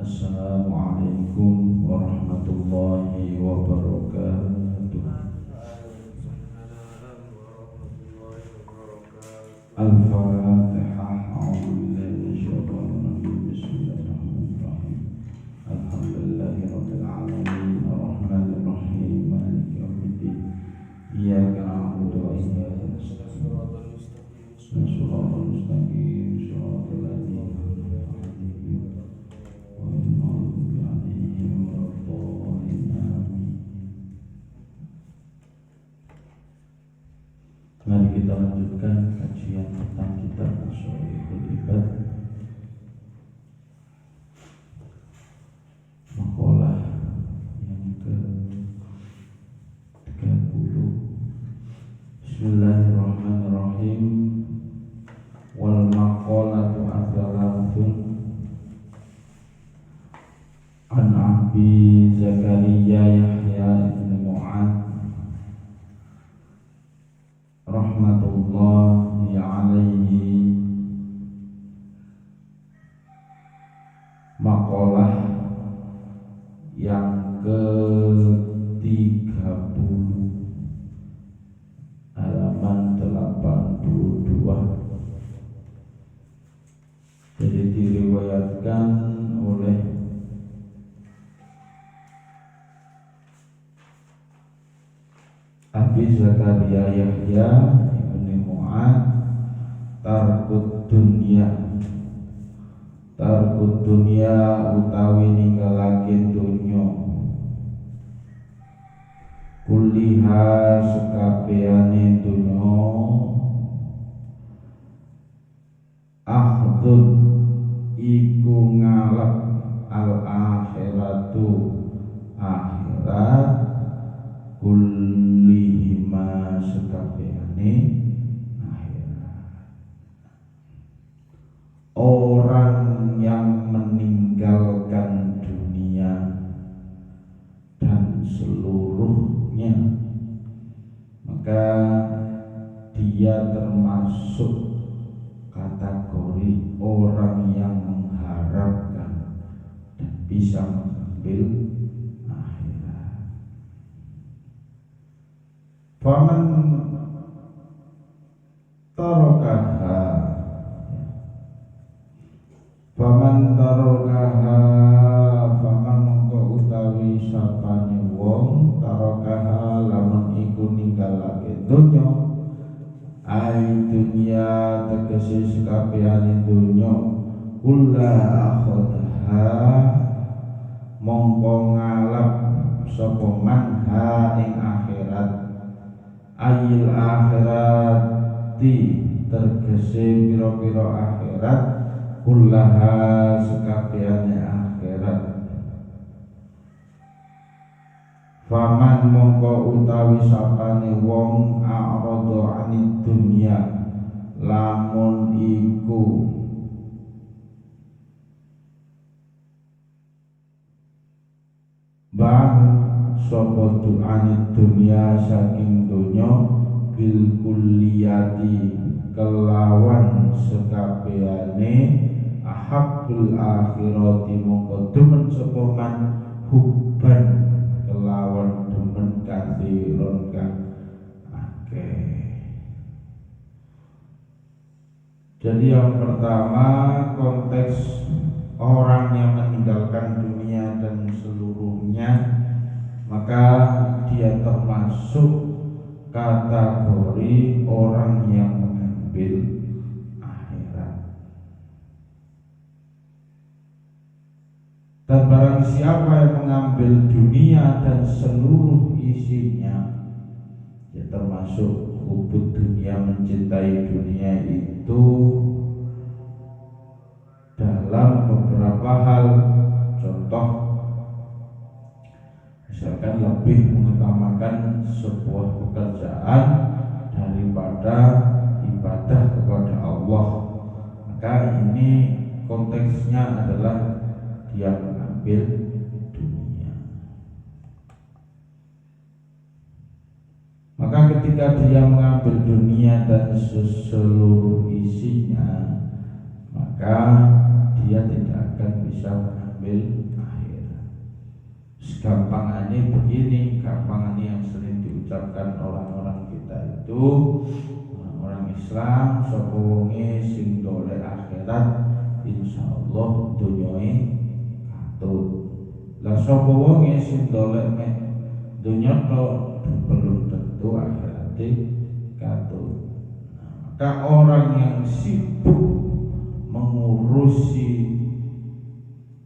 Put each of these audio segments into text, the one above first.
Assalamualaikum warahmatullahi wabarakatuh. Al-Fatihah. A'udzu billahi minasyaitonir rajim. Bismillahirrahmanirrahim. Alhamdulillahirabbil alamin. Arrahmanir rahim. Maliki yaumiddin. Iyyaka na'budu wa iyyaka nasta'in. Shiratal mustaqim. Shiratal ladzina an'amta 'alaihim. Mari kita lanjutkan kajian tentang kitab Shorihul Ibad, maqalah yang ke-30. Bismillahirrahmanirrahim. Wal maqalatu adzalathun an Abi Zakaria Yahya ibn Mu'ad rahmatullahi alaihi. Maqalah yang ke-30, halaman 82. Jadi diriwayatkan oleh Abi Zakaria Yahya ibn Mu'ad, tarkud dunya utawi ninggalaken dunya, kulliha sekabehane dunya, akhdun iku ngalap al akhiratu akhirat, kullihima sekabehane akhirat. Orang yang meninggalkan dunia dan seluruhnya, maka dia termasuk kategori orang yang mengharapkan dan bisa mengambil akhirat. Faman tarakaha, faman mongko utawi sapane wong tarakaha lamun iku ninggalake donya, ai dunya tegese sekabehane donya, kula akhodha mongko ngalap sapa manha ing akhirat, ayil akhirati tergese pira-pira akhirat, kullaha sekabehane akhirat. Faman mongko utawi sapane wong a'rada 'anid dunya, lamun iku bang sapa du'anid dunya saking donya, bil kulliyati kelawan sekabehane, ahabbul akhirati mongko demen sapa man hubban kelawan demen kathiron kang akeh. Jadi yang pertama, konteks orang yang meninggalkan dunia dan seluruhnya, maka dia termasuk kategori orang yang mengambil akhirat. Dan barang siapa yang mengambil dunia dan seluruh isinya, ya termasuk hubud dunia, mencintai dunia itu dalam beberapa hal. Contoh, misalkan lebih mengutamakan sebuah pekerjaan daripada ibadah kepada Allah, maka ini konteksnya adalah dia mengambil dunia. Maka ketika dia mengambil dunia dan seluruh isinya, maka dia tidak akan bisa mengambil mengambil akhirat. Gampangannya begini, gampangannya yang sering diucapkan orang-orang kita itu, orang Islam, sapa wonge sing golek akhirat insyaallah dunyoe katut. Lah sapa wonge sing golek mek dunya tok belum tentu akhirate katut. Maka orang yang sibuk mengurusi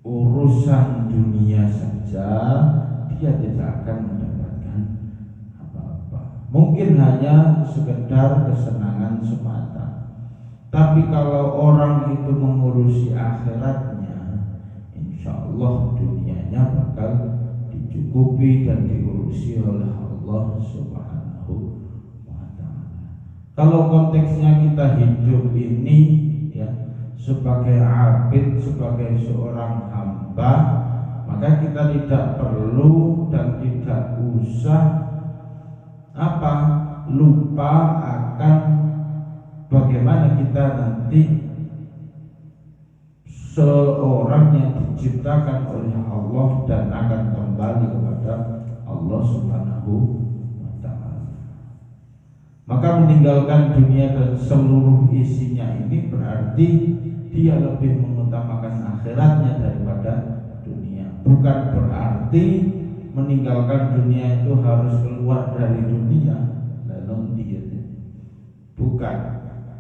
urusan dunia saja, dia tidak akan mendapatkan apa-apa. Mungkin hanya sekedar kesenangan semata. Tapi kalau orang itu mengurusi akhiratnya, insya Allah dunianya bakal dicukupi dan diurusi oleh Allah Subhanahu wa ta'ala. Kalau konteksnya kita hidup ini ya sebagai abid, sebagai seorang hamba, maka kita tidak perlu dan tidak usah lupa akan bagaimana kita nanti seorang yang diciptakan oleh Allah dan akan kembali kepada Allah Subhanahu wa ta'ala. Maka meninggalkan dunia dan seluruh isinya ini berarti dia lebih mengutamakan akhiratnya daripada dunia. Bukan berarti meninggalkan dunia itu harus keluar dari dunia.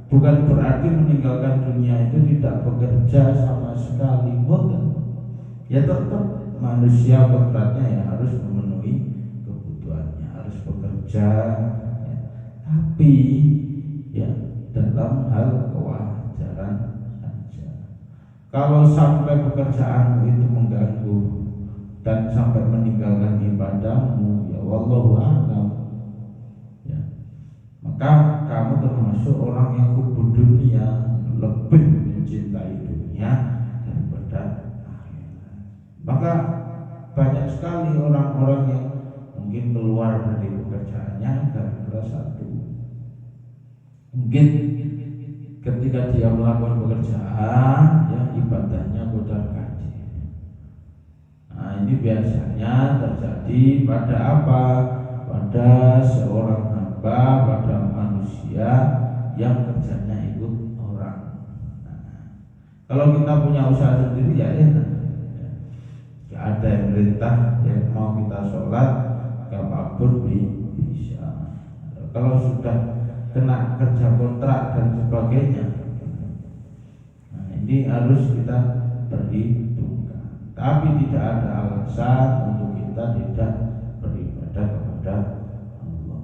Bukan berarti meninggalkan dunia itu tidak bekerja sama sekali. Ya tetap manusia kodratnya ya harus memenuhi kebutuhannya, harus bekerja ya. Tapi ya dalam hal kewajaran. Kalau sampai pekerjaanmu itu mengganggu dan sampai meninggalkan ibadahmu, ya wallahu a'lam, ya, maka kamu termasuk orang yang hubbu dunia, lebih mencintai dunia daripada akhirat. Maka banyak sekali orang-orang yang mungkin keluar dari pekerjaannya gara-gara satu. Mungkin ketika dia melakukan pekerjaan, ya ibadahnya kodar-kadir. Nah, ini biasanya terjadi pada apa? Pada seorang hamba, pada manusia yang kerjanya ikut orang. Nah, kalau kita punya usaha sendiri ya enak. Ya, ada yang perintah, ya mau kita sholat, kapanpun bisa. Kalau sudah kena kerja kontrak dan sebagainya, nah ini harus kita perhitungkan. Tapi tidak ada alasan untuk kita tidak beribadah kepada Allah.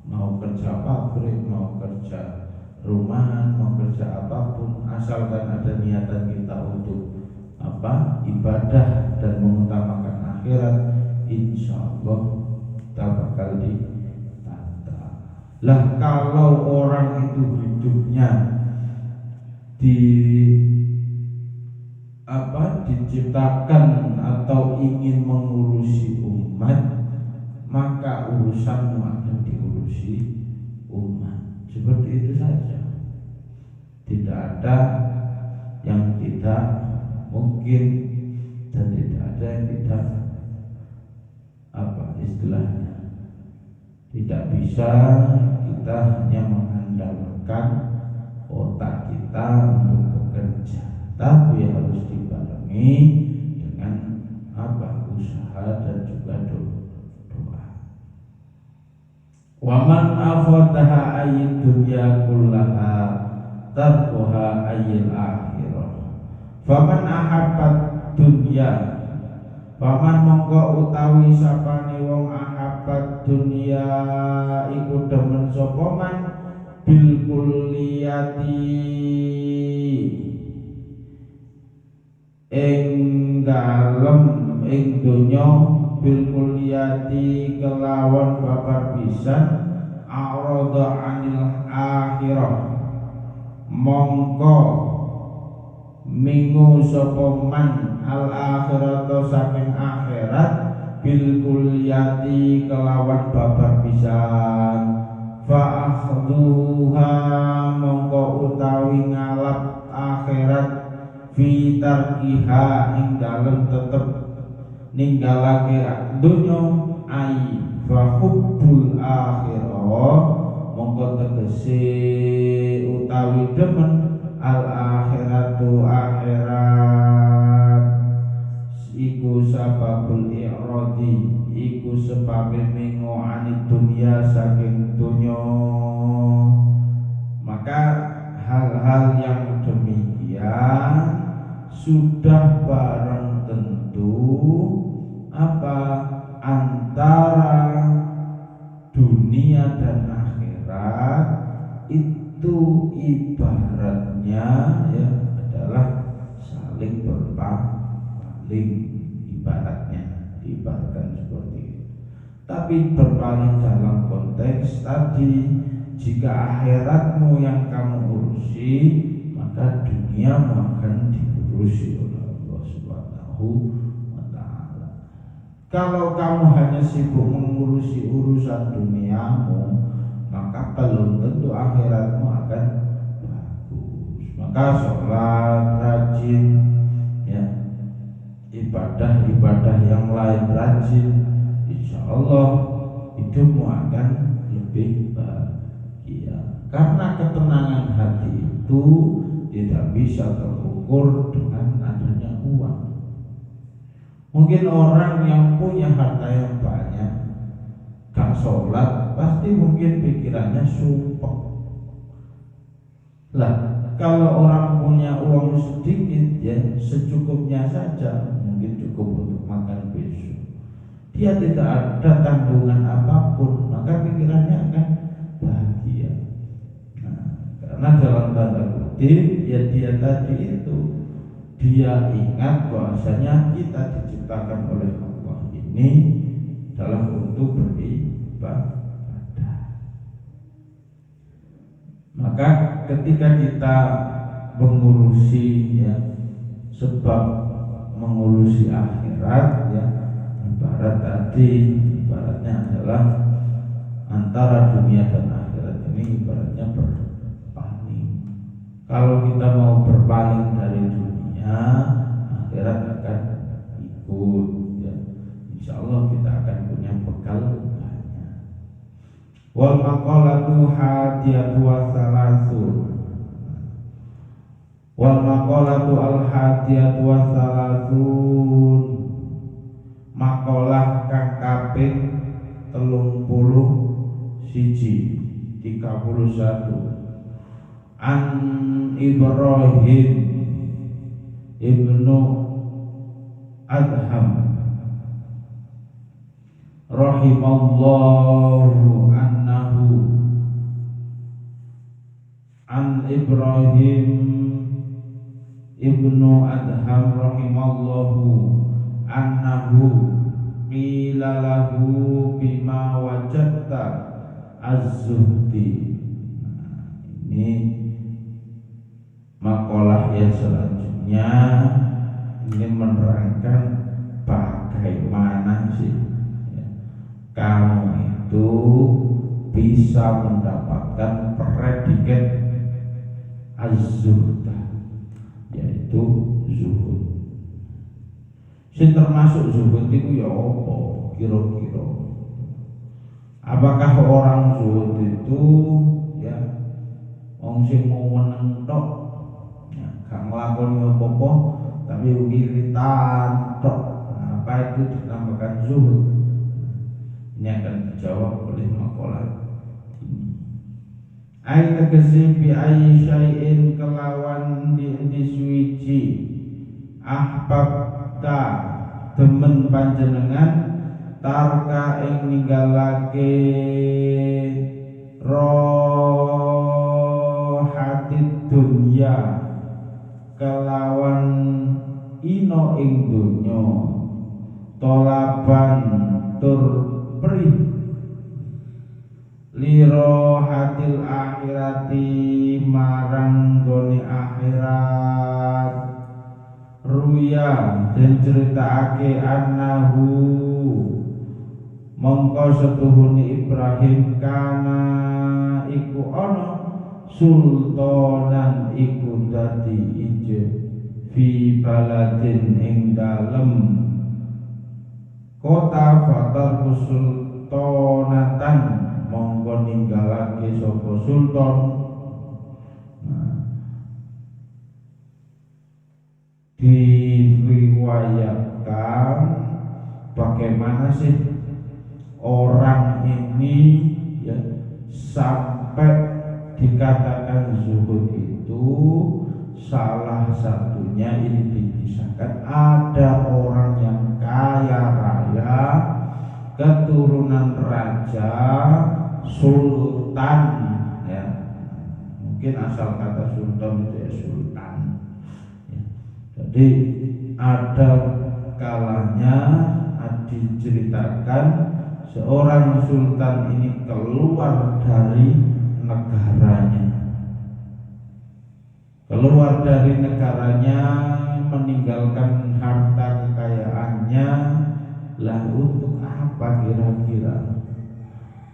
Mau kerja pabrik, mau kerja rumahan, mau kerja apapun, asalkan ada niatan kita untuk ibadah dan mengutamakan akhirat, insya Allah kita bakal ditata. Lah kalau orang itu hidupnya diciptakan atau ingin mengurusi umat, maka urusanmu akan diurusi umat. Seperti itu saja. Tidak ada yang tidak mungkin dan tidak ada yang tidak istilahnya tidak bisa kita hanya mengandalkan otak kita untuk bekerja, tapi harus dibarengi dengan usaha dan juga doa. Waman akhadaha ayyid dunya kullaha tarkuha ayyil akhirah. Faman ahabbat dunya, paman mongko utawi sapane wong ahabbat dunya iku demen sapa man bil kulliyati ing dalem ing donya bil kulliyati kelawan babar pisan arada anil akhirah mongko minggu sapa man al akhirata saking akhirat bil kulliyati kelawan babar pisan fa akhduha mongko utawi ngalap akhirat fi tarkiha ing dalem tetep ninggalake dunya ai fa hubbul akhirah mongko tegese utawi demen al akhiratu akhirat iku sababul i'radi iku sebab mengo anid dunya saking dunya. Maka hal-hal yang demikian sudah barang tentu apa antara dunia dan akhirat itu ibaratnya ya adalah saling berpaling, diibaratkan seperti itu. Tapi berpaling dalam konteks tadi, jika akhiratmu yang kamu urusi, maka duniamu akan diurusi oleh Allah Subhanahu wa ta'ala. Kalau kamu hanya sibuk mengurusi urusan duniamu, maka belum tentu akhiratmu akan bagus. Maka sholat rajin, ya, ibadah-ibadah yang lain rajin, insya Allah hidupmu akan lebih bahagia. Karena ketenangan hati itu tidak bisa terukur dengan adanya uang. Mungkin orang yang punya harta yang banyak gak sholat, pasti mungkin pikirannya sumpek. Lah, kalau orang punya uang sedikit, ya secukupnya saja, mungkin cukup untuk makan besok. Dia tidak ada tanggungan apapun, maka pikirannya akan bahagia. Nah, karena dalam tanda kutip, ya dia tadi itu, dia ingat bahwasanya kita diciptakan oleh Allah ini adalah untuk beribadah. Maka ketika kita mengurusi, ya, sebab mengurusi akhirat, ya, ibaratnya adalah antara dunia dan akhirat ini ibaratnya berpaling. Kalau kita mau berpaling dari dunia, akhirat akan ikut, ya. Insya Allah kita akan punya bekal banyak. Wal maqalatu hadiyatu wassalasun. Wal maqalatu al hadiyatu wassalasun. Makalah kang kaping 31 an Ibrahim ibnu Adham rahimallahu annahu an Ibrahim ibnu Adham rahimallahu annahu qila lahu bima wajadta az-zuhdi. Ini makalah yang selanjutnya ini menerangkan bagaimana sih, ya, kamu itu bisa mendapatkan predikat az-zuhd, yaitu zuhud. Sing termasuk zuhud itu ya apa kira-kira? Apakah orang zuhud itu, ya, wong sing mau meneng tok, ya, gak nglakoni apa-apa tapi wiritan tok? Apa itu dinamakan zuhud? Ini akan dijawab oleh makalah ini. Ai tegese bi ai syai'in kelawan di suwiji ahbabta demen panjenengan tarka ing ninggalake rohatid dunya kelawan ino ing dunya tolaban tur perih liro hatil akhirati marang gone akhirat ruya dan ceritaake annahu mongko setuhune Ibrahim kana iku ana sultanan iku dadi ijen fi baladin ing dalem kota fatar sultanatan mongko ninggalake sapa sultan. Diriwayatkan bagaimana sih orang ini ya sampai dikatakan zuhud itu. Salah satunya ini dikisahkan ada orang yang kaya raya, keturunan raja, sultan ya. Mungkin asal kata sultan itu ya sultan ya. Jadi ada kalanya diceritakan seorang sultan ini keluar dari negaranya, meninggalkan harta kekayaannya. Lah untuk apa kira-kira?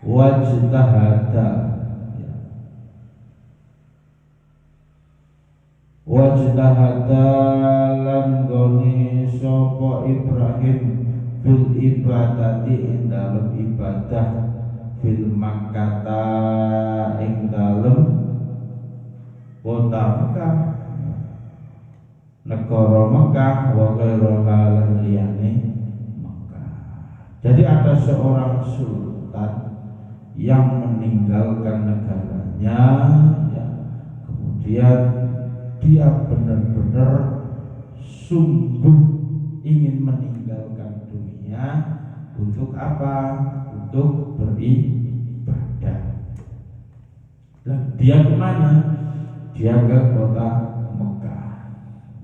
Wajtahada ya. Wajtahada lan goni sapa Ibrahim fil ibadati ing dalem ibadah fil Makkata ing dalem kota Mekah, negara Mekah, wa ghairuha lan liyane Mekah. Jadi ada seorang sultan yang meninggalkan negaranya ya, kemudian dia benar-benar sungguh ingin meninggalkan dunia untuk apa? Untuk beribadah. Dan dia kemana? Dia ke kota Mekah.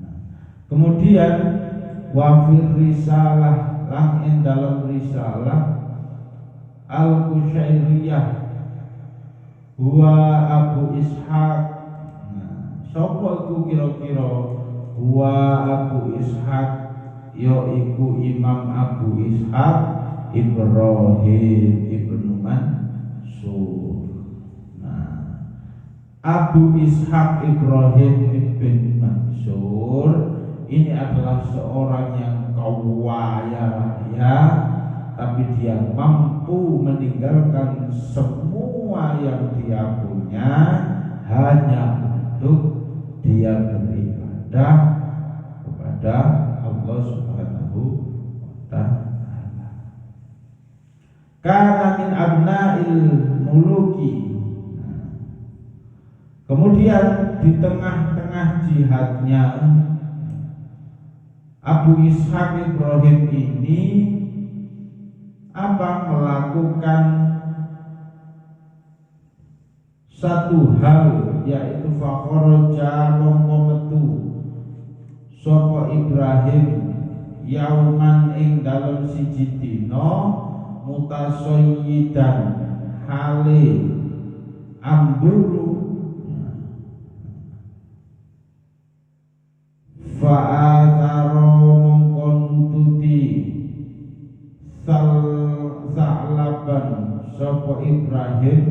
Nah, kemudian wafir risalah lang in dalam risalah al-Qusyairiyah huwa Abu Ishaq. Nah, sapa iku kira-kira huwa Abu Ishaq ya iku Imam Abu Ishaq Ibrahim ibnu Mansur. Abu Ishaq Ibrahim ibn Mansur ini adalah seorang yang kaya raya, tapi dia mampu meninggalkan semua yang dia punya hanya untuk dia beribadah kepada Allah Subhanahu wa ta'ala. Kana min abna'il muluki. Kemudian di tengah-tengah jihadnya Abu Ishaq Ibrahim ini melakukan satu hal, yaitu fakharaja mongko metu sapa Ibrahim yauman ing dalem siji dina mutasayyidan hale amburu fa'atharo mongko nututi sa'laban sapa Ibrahim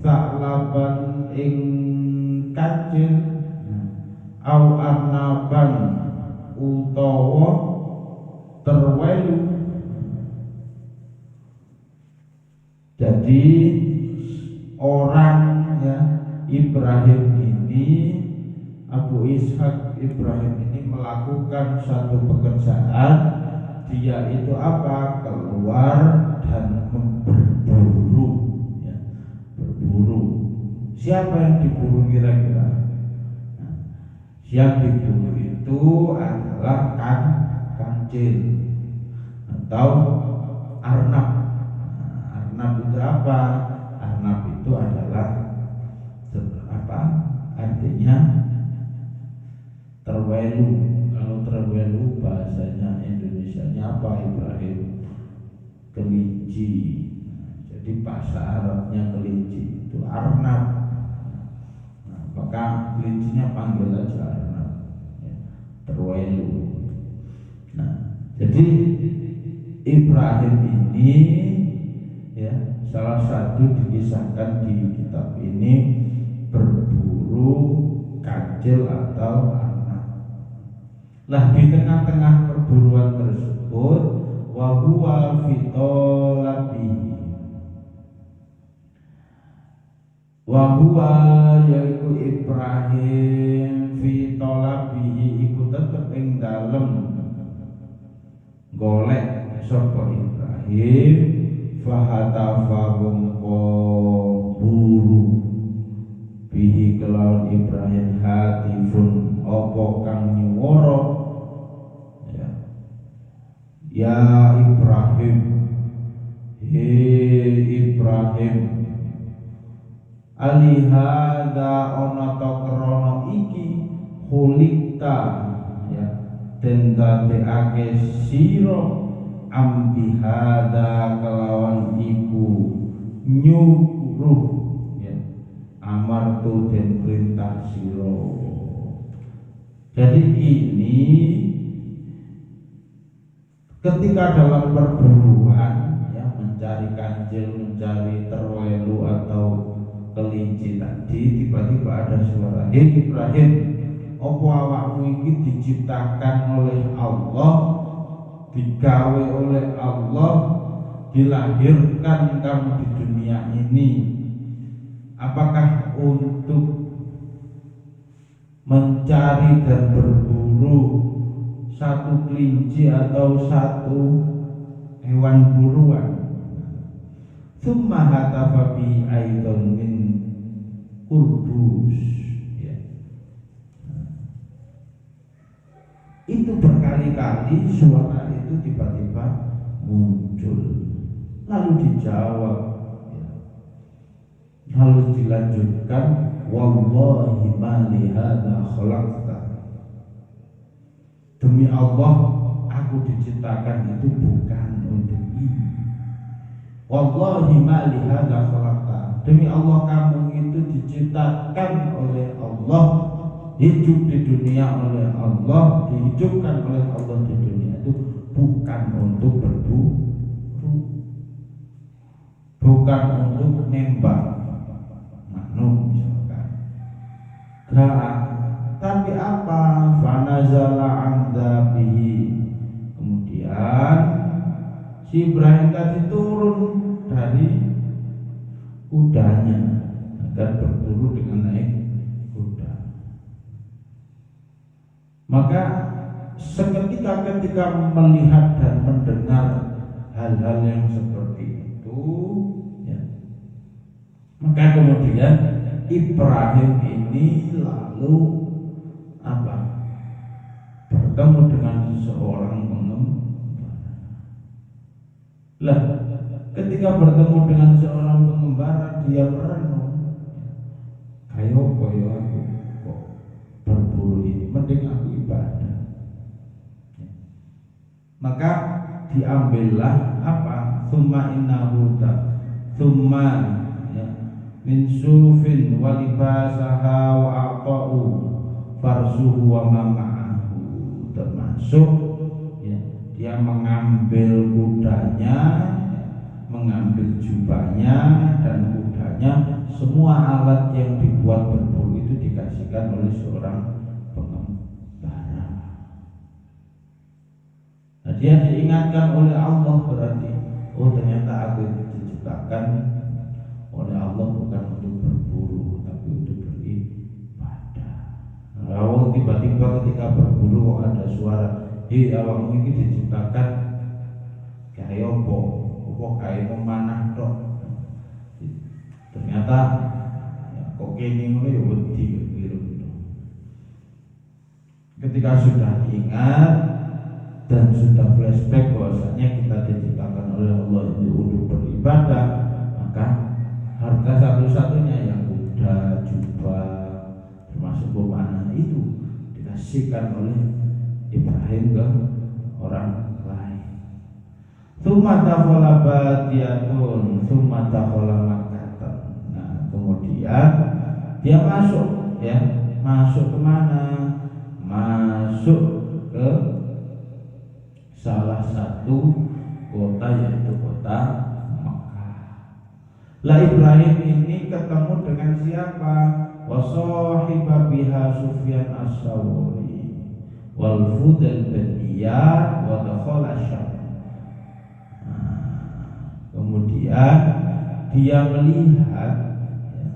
sa'laban ing kancil au arnaban utawa terwelu. Jadi orang ya Ibrahim ini, Abu Ishaq Ibrahim ini melakukan satu pekerjaan. Dia itu keluar dan berburu ya, berburu. Siapa yang diburu kira-kira? Nah, yang diburu itu adalah kancil atau arnab. Arnab itu apa? Arnab itu adalah artinya terwelu. Kalau terwelu bahasanya Indonesianya apa Ibrahim? Kelinci. Jadi bahasa Arabnya kelinci itu arnab. Nah, maka kelincinya panggil aja arnab ya, terwelu. Nah, jadi Ibrahim ini ya salah satu dikisahkan di kitab ini berburu kancil atau arnab. Lah di tengah-tengah perburuan tersebut wa huwa fi talabihi, wa huwa yaiku Ibrahim fi talabihi iku tetep ing dalem golek sapa Ibrahim fahatafa bungko buru bihi kelawan Ibrahim hatifun opo kang nyuwara ya Ibrahim, he Ibrahim, alihada ana ta krana iki khulikta ya den dadekake sira ambihada kelawan iku nyuruh ya amartu den perintah sira. Jadi ini ketika dalam perburuan ya mencari kancil, mencari terwelu atau kelinci tadi, tiba-tiba ada suara, "Hei Ibrahim, opo awakmu iki diciptakan oleh Allah, digawe oleh Allah, dilahirkan kamu di dunia ini, apakah untuk mencari dan berburu satu kelinci atau satu hewan buruan?" Tsumma hatafa bi aidan min Kudus ya. Itu berkali-kali suara itu tiba-tiba muncul, lalu dijawab ya. Lalu dilanjutkan, wallahi ma li hadza khalaqta, demi Allah aku diciptakan itu bukan untuk ini. Wallahi ma li hadza khalaqta, demi Allah kamu itu diciptakan oleh Allah, hidup di dunia oleh Allah, dihidupkan oleh Allah di dunia itu bukan untuk berburu, bukan untuk nembak makhluk misalkan. Tapi apa? Fanazala anda bihi, kemudian si Ibrahim tadi turun dari kudanya agar berburu dengan naik kuda. Maka seketika ketika melihat dan mendengar hal-hal yang seperti itu ya, maka kemudian Ibrahim ini lalu apa? Bertemu dengan seorang pengembara. Lah, ketika bertemu dengan seorang pengembara, dia merenung, kayo koyo aku kok berburu ini, mending aku ibadah. Maka diambillah apa? Tsumma innahu ta, tsumma ya, min sufin wa libasaha wa aqa'u farsuhu wa mama'ahu, termasuk ya, dia mengambil kudanya, mengambil jubahnya dan kudanya, semua alat yang dibuat berburu itu dikasihkan oleh seorang pengembara. Nah, dia diingatkan oleh Allah, berarti oh ternyata aku itu diciptakan oleh Allah bukan untuk berburu tapi untuk beribadah. Kalau tiba-tiba ketika berburu kok ada suara, "Hei awakmu ini diciptakan kaya apa? Kok kaya memanah tok?" Ternyata ya, kok kene ngono ya wedi gitu. Ketika sudah ingat dan sudah flashback bahwasanya kita diciptakan oleh Allah itu untuk beribadah, maka harta satu-satunya yang kuda, jubah, termasuk pemanah itu dikasihkan oleh Ibrahim ke orang lain. Tsumma dakhala badiyatun, tsumma dakhala Makkah. Nah, kemudian dia masuk ya, masuk kemana? Masuk ke salah satu kota, yaitu kota Makkah. Lah Ibrahim ini ketemu dengan siapa? Wa sahiba biha Sufyan as-Sawri wal fudel bin Iyad wa dakhala Syam. Kemudian dia melihat, ya,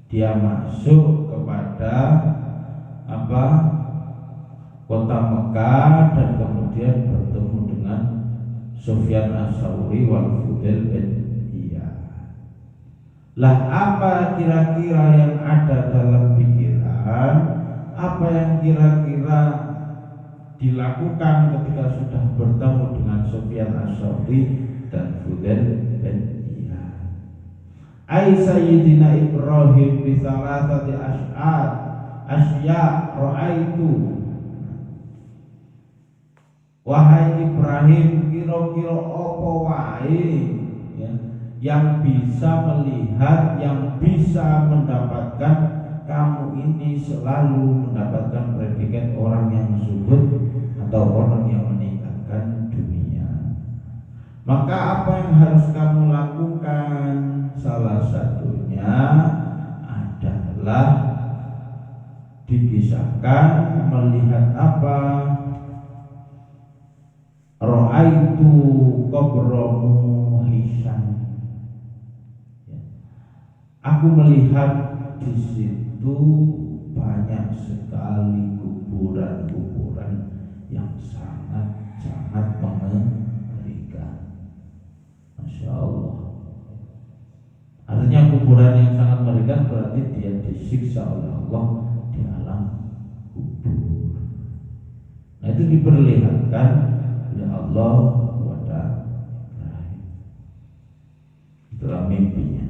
dia masuk kepada kota Mekah dan kemudian bertemu dengan Sufyan Ats-Tsauri wal Fudel bin Iyad. Lah apa kira-kira yang ada dalam pikiran, apa yang kira-kira dilakukan ketika sudah bertemu dengan Sufyan Ats-Tsauri dan Fudel bin Iyad? Ai Sayyidina Ibrahim bi salasati asya ra'aitu. Wahai Ibrahim, kira-kira apa wae, ya, yang bisa melihat, yang bisa mendapatkan kamu ini selalu mendapatkan predikat orang yang zuhud atau orang yang meninggalkan dunia. Maka apa yang harus kamu lakukan? Salah satunya adalah dikisahkan melihat apa? Ra'aitu qabramu Hisham. Aku melihat di situ banyak sekali kuburan-kuburan yang sangat mengerikan. Masya Allah. Artinya kuburan yang sangat mengerikan berarti dia disiksa oleh Allah di alam kubur. Nah, itu diperlihatkan oleh Allah kepada Ibrahim. Itulah mimpinya.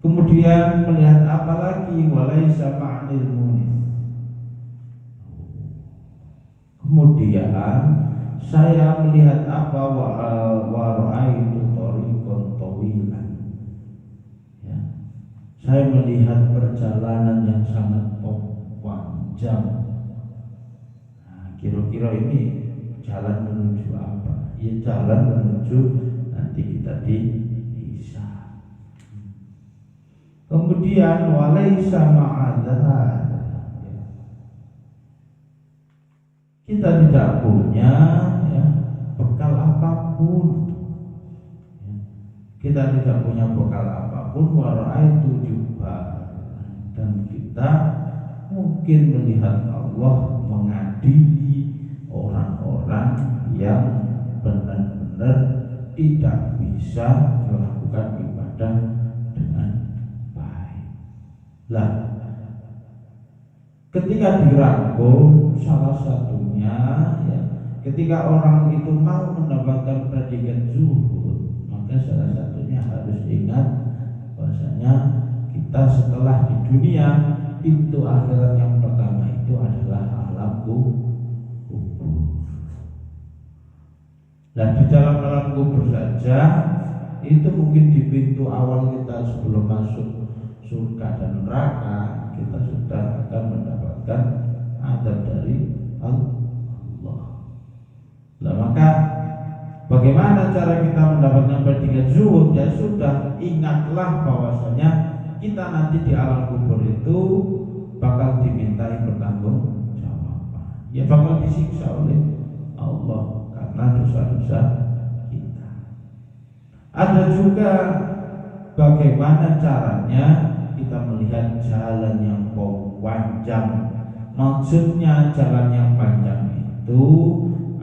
Kemudian melihat apa lagi? Walaisa ma'anil munis. Kemudian saya melihat apa? Wa ra'aitu tariqan tawilan. Ya. Saya melihat perjalanan yang sangat panjang. Nah, kira-kira ini jalan menuju apa? Ya, jalan menuju nanti kita dihisab. Kemudian walaisa ma'adzal, kita tidak punya, ya, bekal apapun, ya. Kita tidak punya bekal apapun. Wara'aitu juga, dan kita mungkin melihat Allah mengadili orang-orang yang benar-benar tidak bisa melakukan ibadah dengan baik. Lah, ketika dirangkum salah satunya, ya, ketika orang itu mau mendapatkan predikat zuhud, maka salah satunya harus ingat bahwasanya kita setelah di dunia, pintu akhirat yang pertama itu adalah alam kubur. Nah, di dalam alam kubur saja itu mungkin di pintu awal kita sebelum masuk surga dan neraka, kita sudah akan mendapatkan azab dari Allah. Nah, maka bagaimana cara kita mendapatkan predikat zuhud? Ya sudah, ingatlah bahwasanya kita nanti di alam kubur itu bakal dimintai pertanggungjawaban. Ya, bakal disiksa oleh Allah karena dosa-dosa kita. Ada juga bagaimana caranya kita melihat jalan yang panjang. Maksudnya jalan yang panjang itu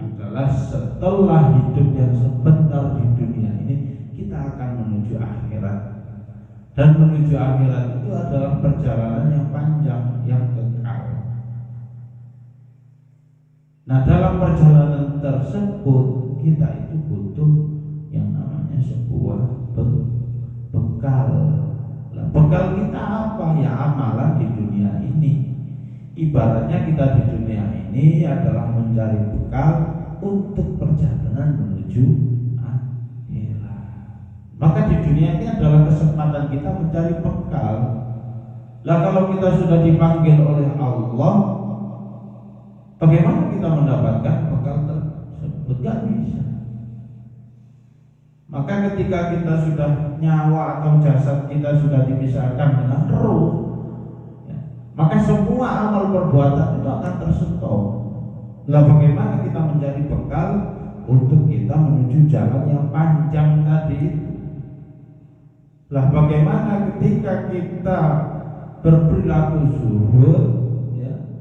adalah setelah hidup yang sebentar di dunia ini, kita akan menuju akhirat. Dan menuju akhirat itu adalah perjalanan yang panjang, yang kekal. Nah, dalam perjalanan tersebut kita itu butuh yang namanya sebuah bekal. Nah, bekal kita apa? Ya, amalan di dunia ini. Ibaratnya kita di dunia ini adalah mencari bekal untuk perjalanan menuju akhirat. Maka di dunia ini adalah kesempatan kita mencari bekal. Lah, kalau kita sudah dipanggil oleh Allah, bagaimana kita mendapatkan bekal tersebut? Gak bisa. Maka ketika kita sudah nyawa atau jasad kita sudah dipisahkan dengan roh, ya, maka semua amal perbuatan itu akan terstop. Lah bagaimana kita mencari bekal untuk kita menuju jalan yang panjang tadi itu? Lah bagaimana ketika kita berperilaku zuhud, ya,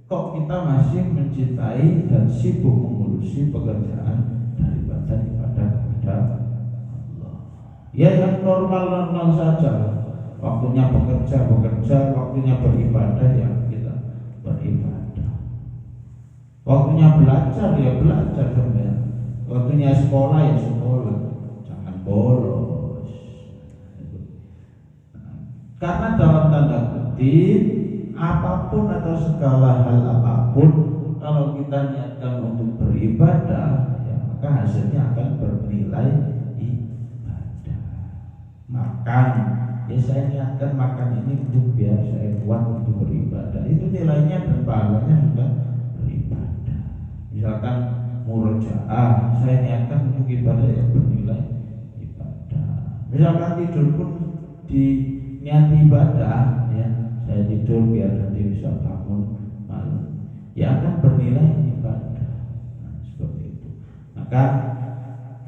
kok kita masih mencintai dan sibuk mengurusi pekerjaan daripada ibadah kepada Allah? Ya yang normal-normal saja. Waktunya bekerja, waktunya beribadah, ya kita beribadah. Waktunya belajar, ya belajar sampean. Waktunya sekolah, ya sekolah. Jangan bolos. Karena dalam tanda kutip, apapun atau segala hal apapun, kalau kita niatkan untuk beribadah, ya maka hasilnya akan bernilai ibadah. Makan, ya saya niatkan makan ini untuk biar saya kuat untuk beribadah. Itu nilainya dan pahalanya sudah beribadah. Misalkan murojaah, saya niatkan untuk ibadah, yang bernilai ibadah. Misalkan tidur pun di niat ibadah, ya saya tidur biar nanti bisa bangun malam, ya akan bernilai ibadah. Nah, seperti itu. Maka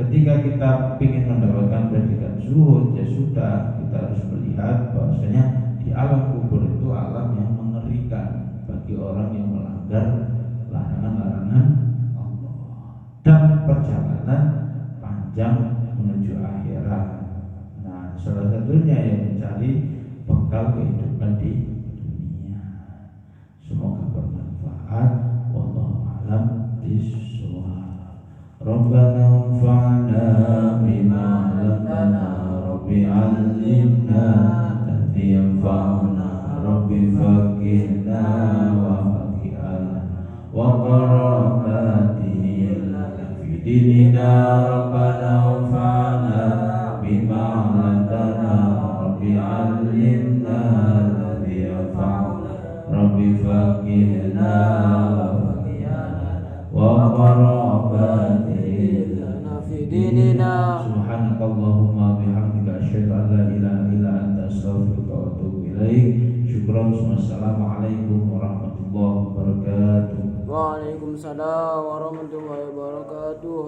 ketika kita ingin mendapatkan predikat zuhud, ya sudah, kita harus melihat bahwasanya di alam kubur itu alam yang mengerikan bagi orang yang melanggar larangan-larangan Allah, dan perjalanan panjang menuju akhirat. Nah, salah satunya yang mencari bekal kehidupan di dunia. Semoga bermanfaat. Wallahu a'lam bishawab. Rabbana anfa'na bima 'allamtana, Rabbi 'allimna alladhi yanfa'una, Rabbi faqihna wa faqihna wa qarabatina fi dinina, Rabbana anfa'na bima 'allamtana, Rabbi 'allimna alladhi yanfa'una, Rabbi faqihna wa qarabatina fi dinina. Subhanakallahumma bihamdika asyhadu an la ilaha illa anta astaghfiruka wa atubu ilaik. Syukran. Wassalamualaikum warahmatullahi wabarakatuh. Waalaikumsalam warahmatullahi wabarakatuh.